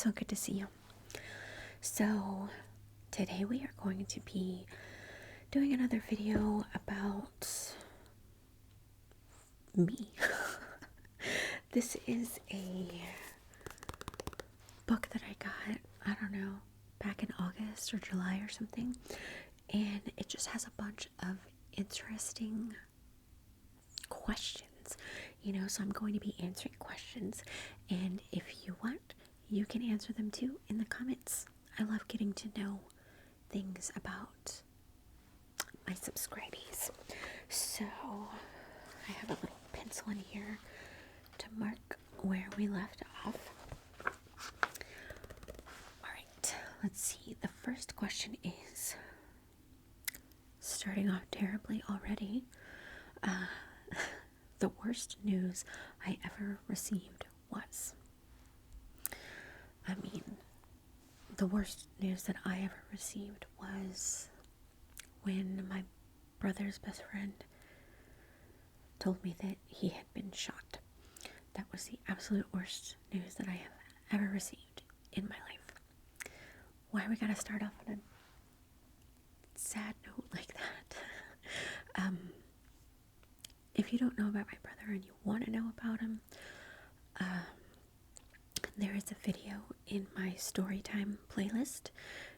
so good to see you. So, today we are going to be doing another video about me. This is a book that I got, I don't know, back in August or July or something, and it just has a bunch of interesting questions, so I'm going to be answering questions, and if you want, you can answer them too in the comments. I love getting to know things about my subscribees. So I have a little pencil in here to mark where we left off. Alright, let's see. The first question is, starting off terribly already, the worst news I ever received was, the worst news that I ever received was when my brother's best friend told me that he had been shot. That was the absolute worst news that I have ever received in my life. Why we gotta start off on a sad note like that? If you don't know about my brother and you want to know about him, there is a video in my Storytime playlist,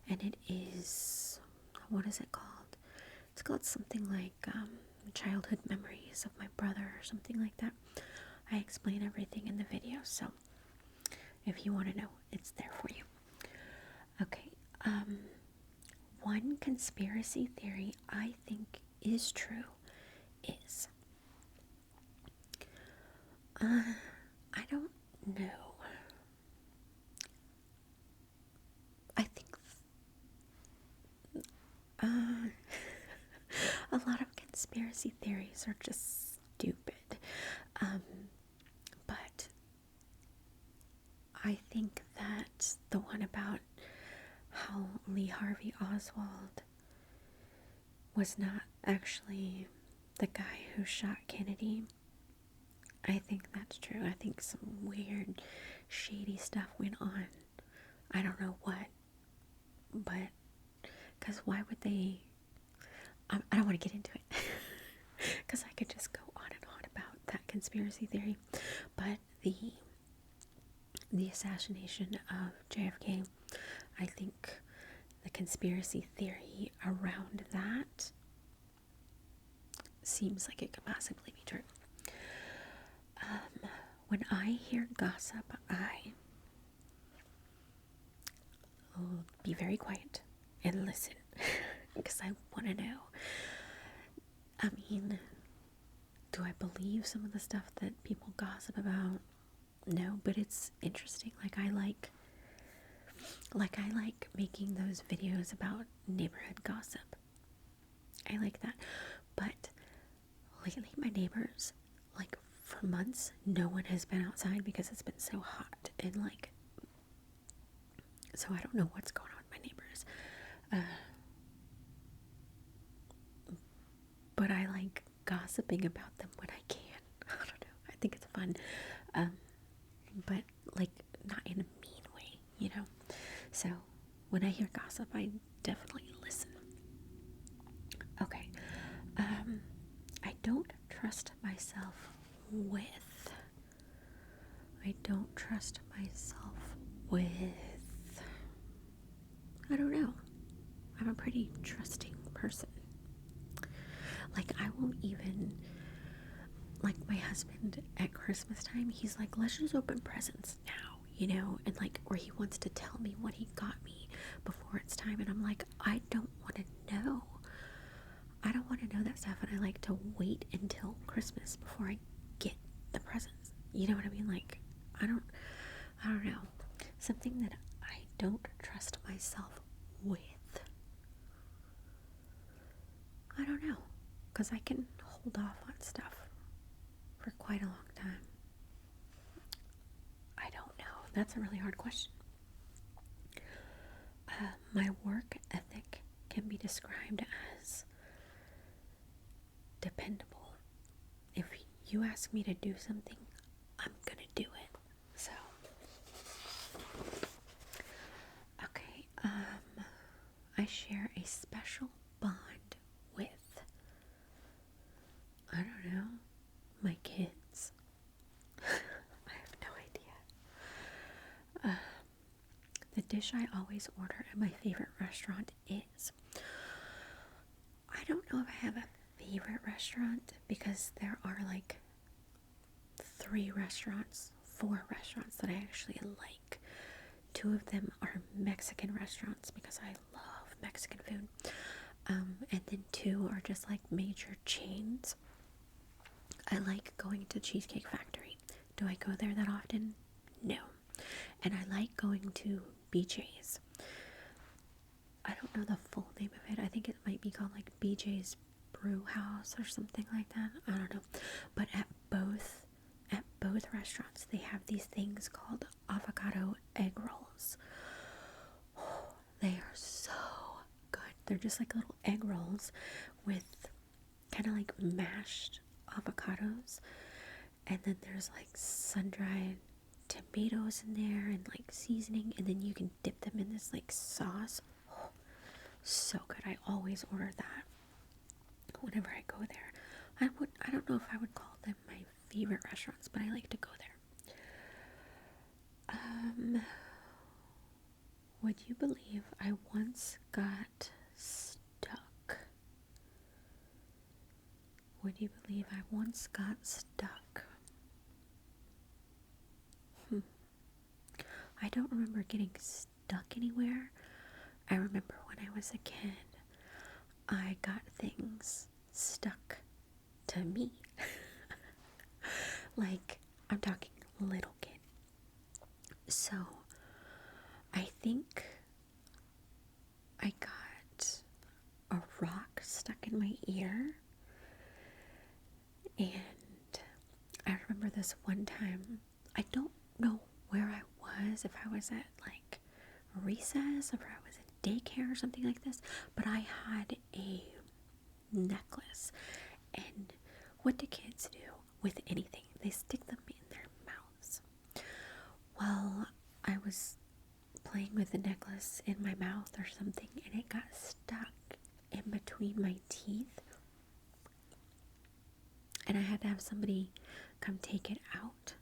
and it is, what is it called? It's called something like Childhood Memories of My Brother or something like that. I explain everything in the video, so if you want to know, it's there for you. Okay, one conspiracy theory I think is true is, I don't know. I think a lot of conspiracy theories are just stupid. But I think that the one about how Lee Harvey Oswald was not actually the guy who shot Kennedy, I think that's true. I think some weird, shady stuff went on. I don't know what, but, because why would they, I don't want to get into it, because I could just go on and on about that conspiracy theory, but the assassination of JFK, I think the conspiracy theory around that seems like it could possibly be true. When I hear gossip, I will be very quiet and listen because I want to know. Do I believe some of the stuff that people gossip about? No, but it's interesting. I like making those videos about neighborhood gossip. I like that. But lately my neighbors, for months, no one has been outside because it's been so hot, and so I don't know what's going on with my neighbors. But I like gossiping about them when I can. I don't know. I think it's fun. But not in a mean way, So when I hear gossip, I definitely listen. Okay. I don't trust myself with. I don't know. I'm a pretty trusting person. I won't even, my husband at Christmas time, he's like, let's just open presents now, and or he wants to tell me what he got me before it's time, and I'm like, I don't want to know. I don't want to know that stuff, and I like to wait until Christmas before I get the presents. You know what I mean? I don't know. Something that I don't trust myself with. I don't know. Because I can hold off on stuff for quite a long time. I don't know. That's a really hard question. My work ethic can be described as dependable. If you ask me to do something, I'm gonna do it. So share a special bond with, I don't know, my kids. I have no idea. The dish I always order at my favorite restaurant is, I don't know if I have a favorite restaurant because there are like 4 restaurants that I actually like. 2 of them are Mexican restaurants because I love Mexican food. And then 2 are just like major chains. I like going to Cheesecake Factory. Do I go there that often? No. And I like going to BJ's. I don't know the full name of it. I think it might be called like BJ's Brew House or something like that. I don't know. But at both restaurants, they have these things called avocado egg rolls. Oh, they are so good. They're just like little egg rolls with kind of like mashed avocados, and then there's like sun-dried tomatoes in there and like seasoning, and then you can dip them in this like sauce. Oh, so good. I always order that whenever I go there. I don't know if I would call them my favorite restaurants, but I like to go there. Would you believe I once got stuck? Would you believe I once got stuck? I don't remember getting stuck anywhere. I remember when I was a kid, I got things stuck to me. Like, I'm talking little kid. So, I think I got a rock stuck in my ear. And I remember this one time, I don't know where I was, if I was at like recess, or if I was in daycare or something like this, but I had a necklace. And what do kids do with anything? They stick them in their mouths. Well, I was playing with the necklace in my mouth or something, and it got stuck in between my teeth, and I had to have somebody come take it out.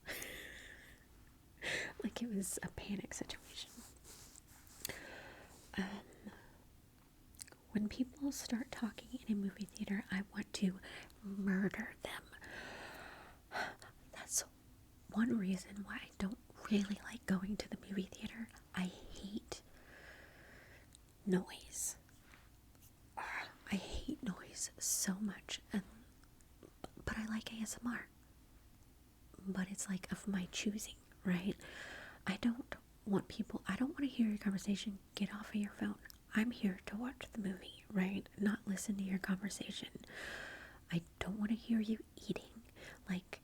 Like it was a panic situation. When people start talking in a movie theater, I want to murder them. That's one reason why I don't really like going to the movie theater. I hate noise. I hate noise so much. But I like ASMR. But it's like of my choosing, right? I don't want to hear your conversation. Get off of your phone. I'm here to watch the movie, right? Not listen to your conversation. I don't want to hear you eating. Like,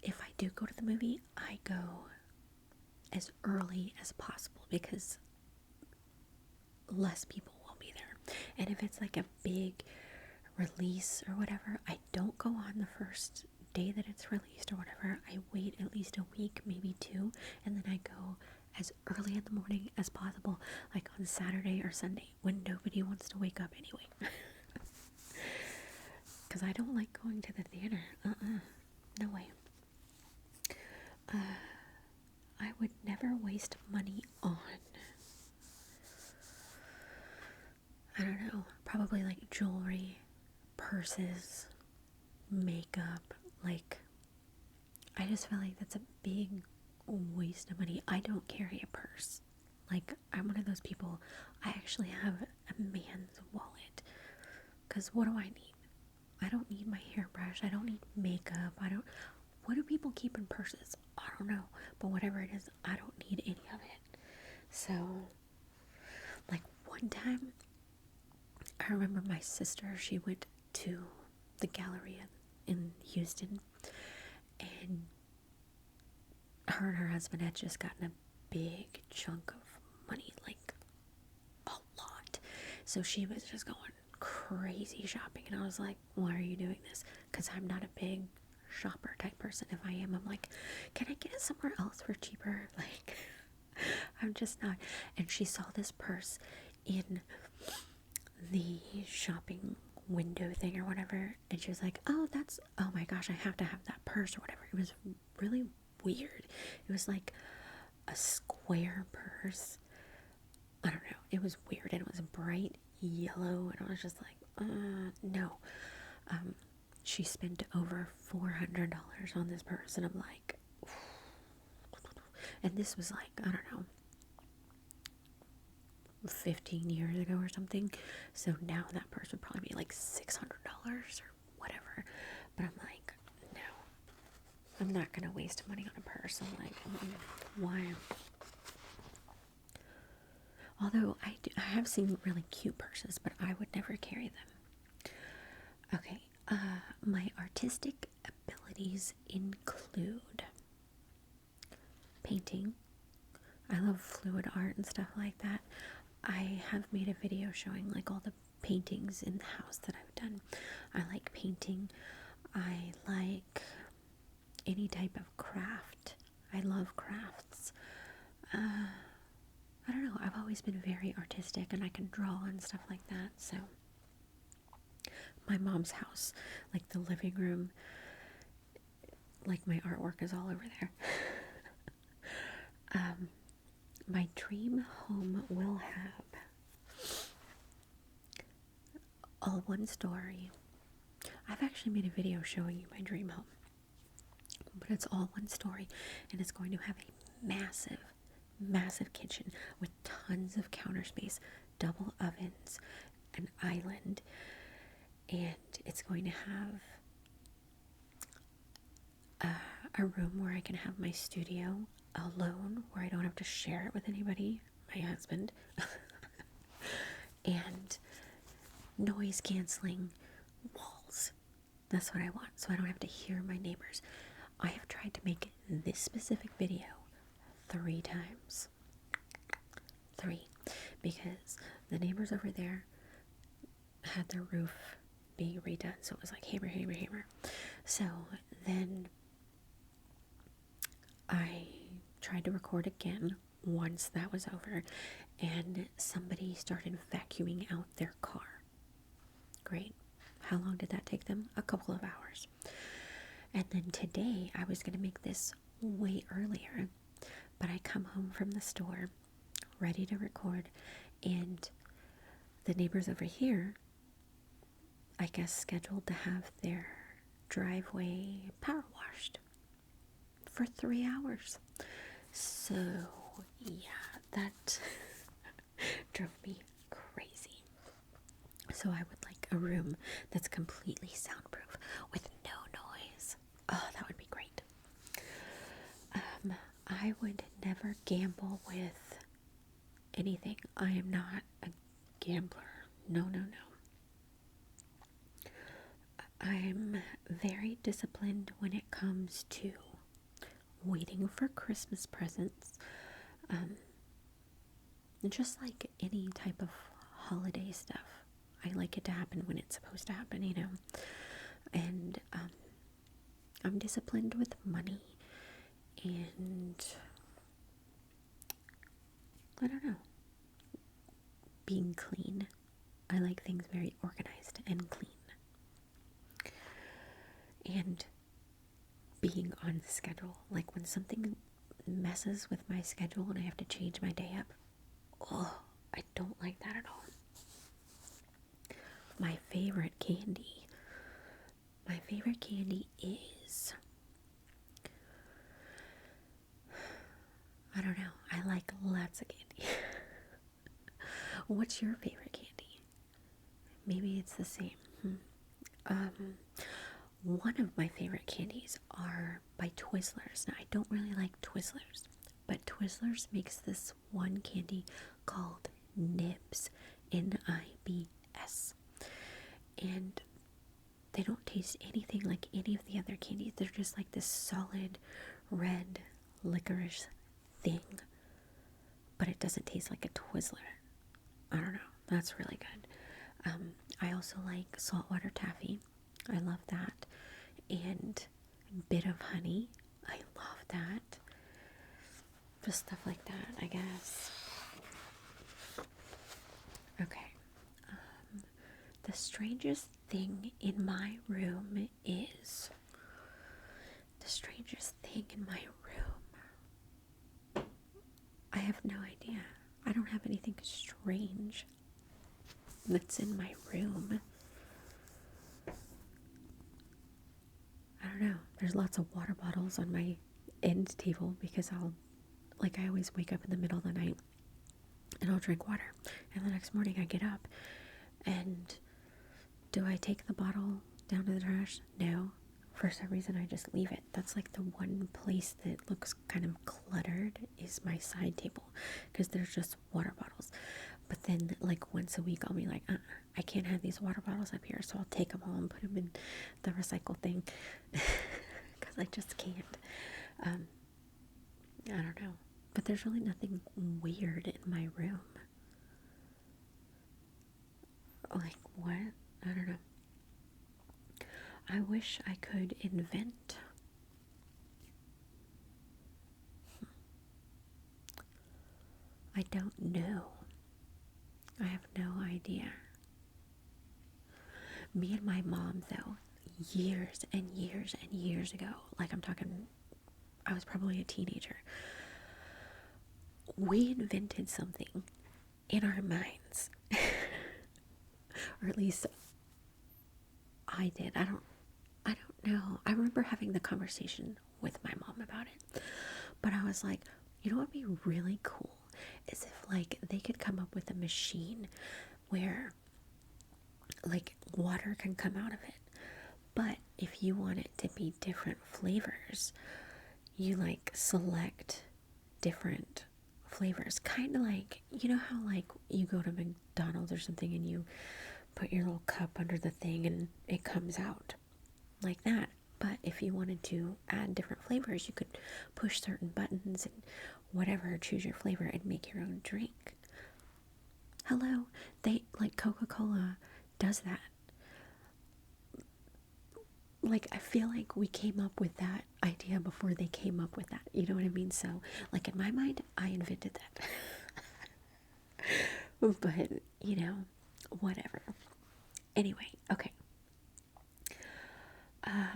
if I do go to the movie, I go as early as possible because less people will be there. And if it's like a big release or whatever, I don't go on the first day that it's released or whatever. I wait at least a week, maybe 2, and then I go as early in the morning as possible, like on Saturday or Sunday when nobody wants to wake up anyway. Because I don't like going to the theater. No way. I would never waste money on, I don't know, probably like jewelry, purses, makeup. Like, I just feel like that's a big waste of money. I don't carry a purse. Like, I'm one of those people, I actually have a man's wallet. Because what do I need? I don't need my hairbrush. I don't need makeup. What do people keep in purses? I don't know. But whatever it is, I don't need any of it. So, like, one time, I remember my sister, she went to the Galleria in Houston, and her and her husband had just gotten a big chunk of money, like a lot. So she was just going crazy shopping, and I was like, why are you doing this? Because I'm not a big shopper type person. If I am, I'm like, can I get it somewhere else for cheaper? Like, I'm just not. And she saw this purse in the shopping window thing or whatever, and she was like, oh, oh my gosh, I have to have that purse or whatever. It was really weird. It was like a square purse. I don't know. It was weird, and it was bright yellow, and I was just like, no. She spent over $400 on this purse, and I'm like, and this was like, I don't know, 15 years ago or something. So now that purse would probably be like $600 or whatever. But I'm like, no, I'm not gonna waste money on a purse. I'm like, why? Although I have seen really cute purses, but I would never carry them. Okay, my artistic abilities include painting. I love fluid art and stuff like that. I have made a video showing like all the paintings in the house that I've done. I like painting. I like any type of craft. I love crafts. I don't know. I've always been very artistic, and I can draw and stuff like that. So my mom's house, like the living room, like my artwork is all over there. My dream home will have all one story. I've actually made a video showing you my dream home, but it's all one story, and it's going to have a massive kitchen with tons of counter space, double ovens, an island, and it's going to have a room where I can have my studio alone, where I don't have to share it with anybody, my husband, and noise canceling walls. That's what I want, so I don't have to hear my neighbors. I have tried to make this specific video 3 times. 3. Because the neighbors over there had their roof being redone, so it was like hammer. So then I tried to record again once that was over, and somebody started vacuuming out their car. Great. How long did that take them? A couple of hours. And then today I was going to make this way earlier, but I come home from the store ready to record, and the neighbors over here, I guess, scheduled to have their driveway power washed for 3 hours. So yeah, that drove me crazy. So I would like a room that's completely soundproof with no noise. Oh, that would be great. I would never gamble with anything. I am not a gambler. No. I'm very disciplined when it comes to waiting for Christmas presents. Just like any type of holiday stuff, I like it to happen when it's supposed to happen, you know. And I'm disciplined with money, and I don't know, being clean. I like things very organized and clean. And being on schedule. Like when something messes with my schedule and I have to change my day up, oh, I don't like that at all. My favorite candy is, I don't know, I like lots of candy. What's your favorite candy? Maybe it's the same. One of my favorite candies are by Twizzlers. Now, I don't really like Twizzlers, but Twizzlers makes this one candy called Nibs, Nibs, and they don't taste anything like any of the other candies. They're just like this solid red licorice thing, but it doesn't taste like a Twizzler. I don't know. That's really good. I also like saltwater taffy. I love that. And Bit of Honey. I love that. Just stuff like that, I guess. Okay. The strangest thing in my room is. The strangest thing in my room. I have no idea. I don't have anything strange that's in my room. I don't know. There's lots of water bottles on my end table because I always wake up in the middle of the night and I'll drink water. And the next morning I get up and do I take the bottle down to the trash? No. For some reason I just leave it. That's like the one place that looks kind of cluttered is my side table because there's just water bottles. But then like once a week I'll be like, I can't have these water bottles up here, so I'll take them all and put them in the recycle thing because I just can't. I don't know. But there's really nothing weird in my room. Like what? I don't know. I wish I could invent. I don't know. I have no idea. Me and my mom, though, years and years and years ago, like I'm talking, I was probably a teenager, we invented something in our minds. Or at least I did. I don't know. I remember having the conversation with my mom about it. But I was like, you know what would be really cool is if like they could come up with a machine where like water can come out of it. But if you want it to be different flavors, you like select different flavors. Kind of like, you know how like you go to McDonald's or something and you put your little cup under the thing and it comes out like that. But if you wanted to add different flavors, you could push certain buttons and whatever, choose your flavor and make your own drink. Hello, they like Coca-Cola does that. Like I feel like we came up with that idea before they came up with that. You know what I mean? So like in my mind, I invented that. But you know, whatever. Anyway, okay.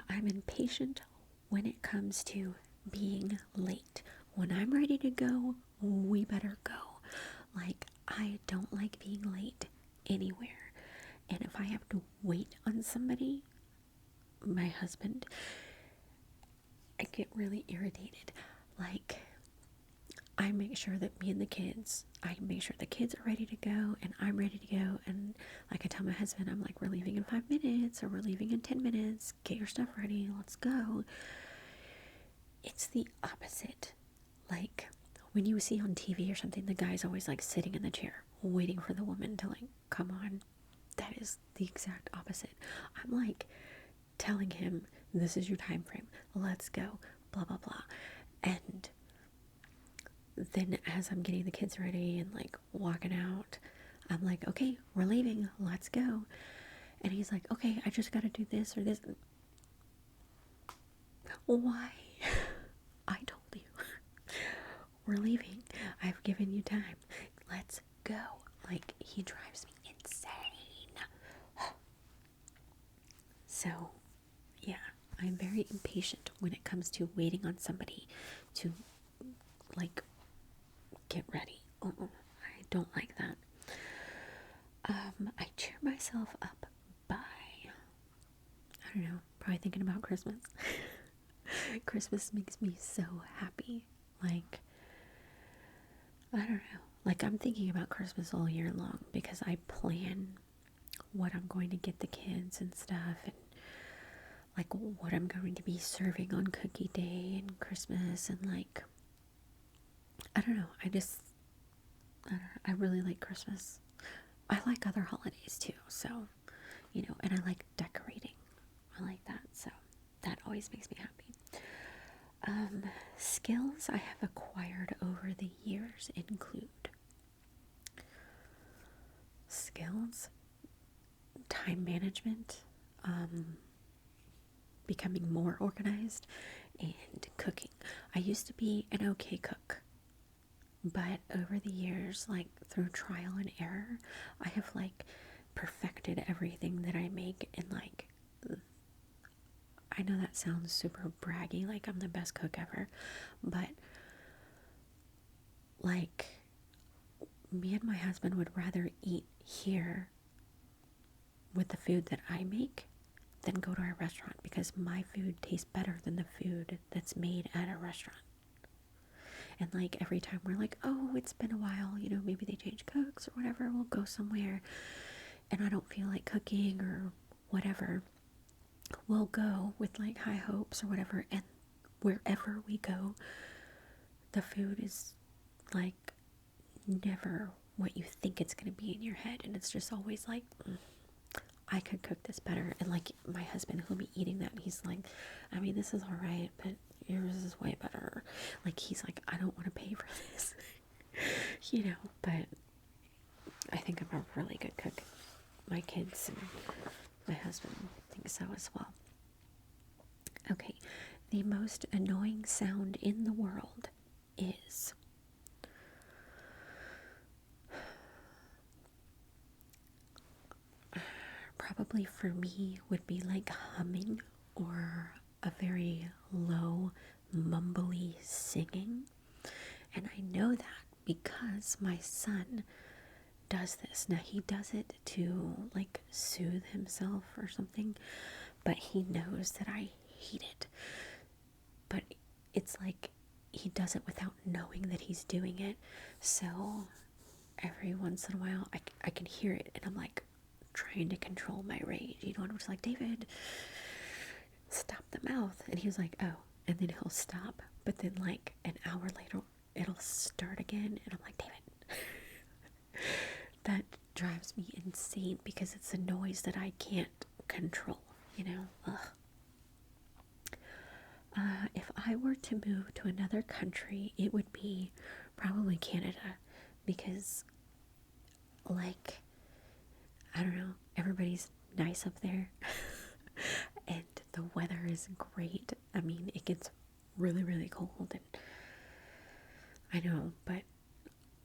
I'm impatient when it comes to being late. When I'm ready to go, we better go. Like, I don't like being late anywhere. And if I have to wait on somebody, my husband, I get really irritated. Like, I make sure that me and the kids, I make sure the kids are ready to go and I'm ready to go. And like I tell my husband, I'm like, we're leaving in 5 minutes or we're leaving in 10 minutes. Get your stuff ready. Let's go. It's the opposite. Like when you see on TV or something, the guy's always like sitting in the chair waiting for the woman to like come on. That is the exact opposite. I'm like telling him, this is your time frame. Let's go. Blah, blah, blah. And then as I'm getting the kids ready and like walking out, I'm like, okay, we're leaving, let's go. And he's like, okay, I just gotta do this or this. Why? I told you. We're leaving. I've given you time. Let's go. Like, he drives me insane. So, yeah, I'm very impatient when it comes to waiting on somebody to like get ready. I don't like that. I cheer myself up by, I don't know, probably thinking about Christmas. Christmas makes me so happy. Like, I don't know. Like, I'm thinking about Christmas all year long because I plan what I'm going to get the kids and stuff, and like what I'm going to be serving on Cookie Day and Christmas, and like, I don't know. I really like Christmas. I like other holidays too, so, you know, and I like decorating. I like that, so that always makes me happy. Skills I have acquired over the years include skills, time management, becoming more organized, and cooking. I used to be an okay cook. But over the years, like through trial and error, I have like perfected everything that I make. And like, I know that sounds super braggy, like I'm the best cook ever, but like, me and my husband would rather eat here with the food that I make than go to a restaurant, because my food tastes better than the food that's made at a restaurant. And like every time we're like, oh, it's been a while, you know, maybe they change cooks or whatever, we'll go somewhere and I don't feel like cooking or whatever, we'll go with like high hopes or whatever. And wherever we go, the food is like never what you think it's going to be in your head. And it's just always like, I could cook this better. And like my husband, he'll be eating that and he's like, I mean, this is all right, but yours is way better. Like, he's like, I don't want to pay for this, you know, but I think I'm a really good cook. My kids and my husband think so as well. Okay, the most annoying sound in the world is probably, for me, would be like humming or a very low mumbly singing. And I know that because my son does this. Now, he does it to like soothe himself or something, but he knows that I hate it. But it's like he does it without knowing that he's doing it. So every once in a while, I can hear it, and I'm like trying to control my rage. You know, I'm just like, David, stop the mouth. And he was like, oh. And then he'll stop. But then, like, an hour later, it'll start again. And I'm like, David. That drives me insane because it's a noise that I can't control, you know? Ugh. If I were to move to another country, it would be probably Canada, because, like, I don't know, everybody's nice up there and the weather is great. I mean, it gets really, really cold, and I know, but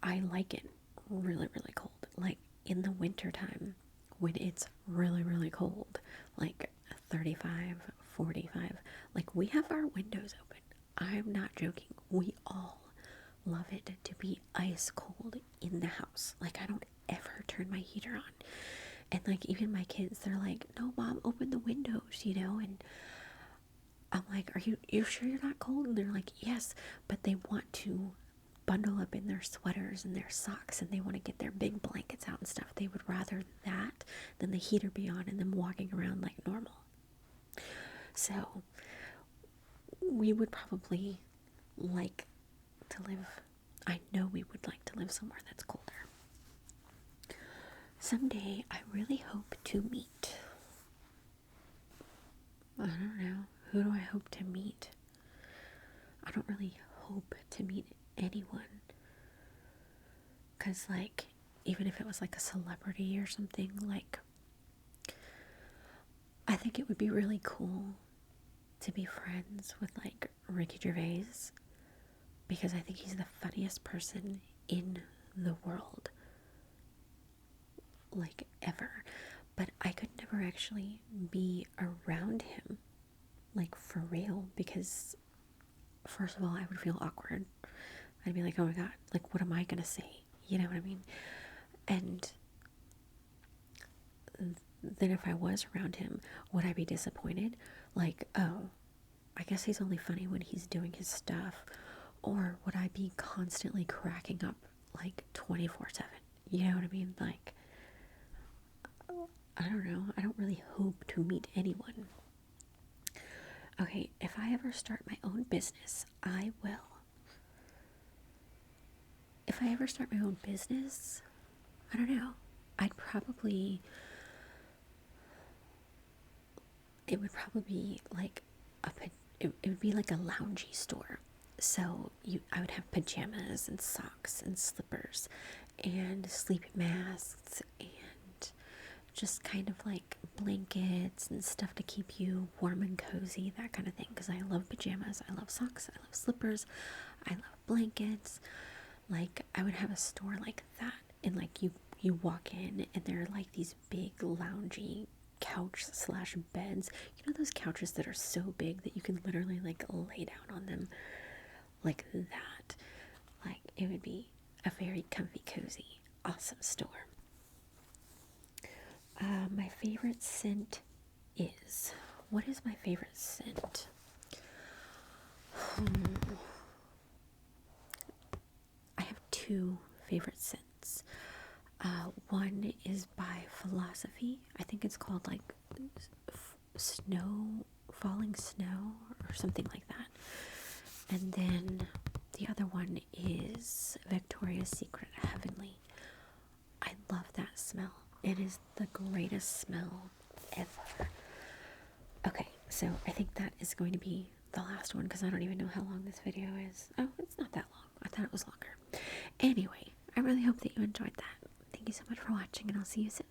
I like it really, really cold. Like in the winter time when it's really, really cold, like 35, 45, like we have our windows open. I'm not joking. We all love it to be ice cold in the house. Like, I don't ever turn my heater on. And like, even my kids, they're like, no, mom, open the windows, you know? And I'm like, are you sure you're not cold? And they're like, yes, but they want to bundle up in their sweaters and their socks, and they want to get their big blankets out and stuff. They would rather that than the heater be on and them walking around like normal. So we would probably like to live, I know we would like to live somewhere that's colder. Someday I really hope to meet, I don't know, who do I hope to meet? I don't really hope to meet anyone, because like, even if it was like a celebrity or something, like, I think it would be really cool to be friends with like Ricky Gervais, because I think he's the funniest person in the world, like, ever. But I could never actually be around him, like, for real, because first of all, I would feel awkward. I'd be like, oh my god, like, what am I gonna say? You know what I mean? And then if I was around him, would I be disappointed? Like, oh, I guess he's only funny when he's doing his stuff. Or would I be constantly cracking up like 24/7? You know what I mean? Like, I don't know. I don't really hope to meet anyone. Okay, if I ever start my own business, I will. If I ever start my own business, I don't know. I'd probably, it would probably be like it would be like a loungy store. So I would have pajamas and socks and slippers and sleep masks and just kind of like blankets and stuff to keep you warm and cozy, that kind of thing. Because I love pajamas, I love socks, I love slippers, I love blankets. Like I would have a store like that, and like you walk in and there are like these big loungy couch slash beds. You know those couches that are so big that you can literally like lay down on them, like that. Like it would be a very comfy, cozy, awesome store. My favorite scent is, what is my favorite scent? I have two favorite scents. One is by Philosophy. I think it's called like snow, falling snow, or something like that. And then the other one is Victoria's Secret Heavenly. I love that smell. It is the greatest smell ever. Okay, so I think that is going to be the last one because I don't even know how long this video is. Oh, it's not that long. I thought it was longer. Anyway, I really hope that you enjoyed that. Thank you so much for watching, and I'll see you soon.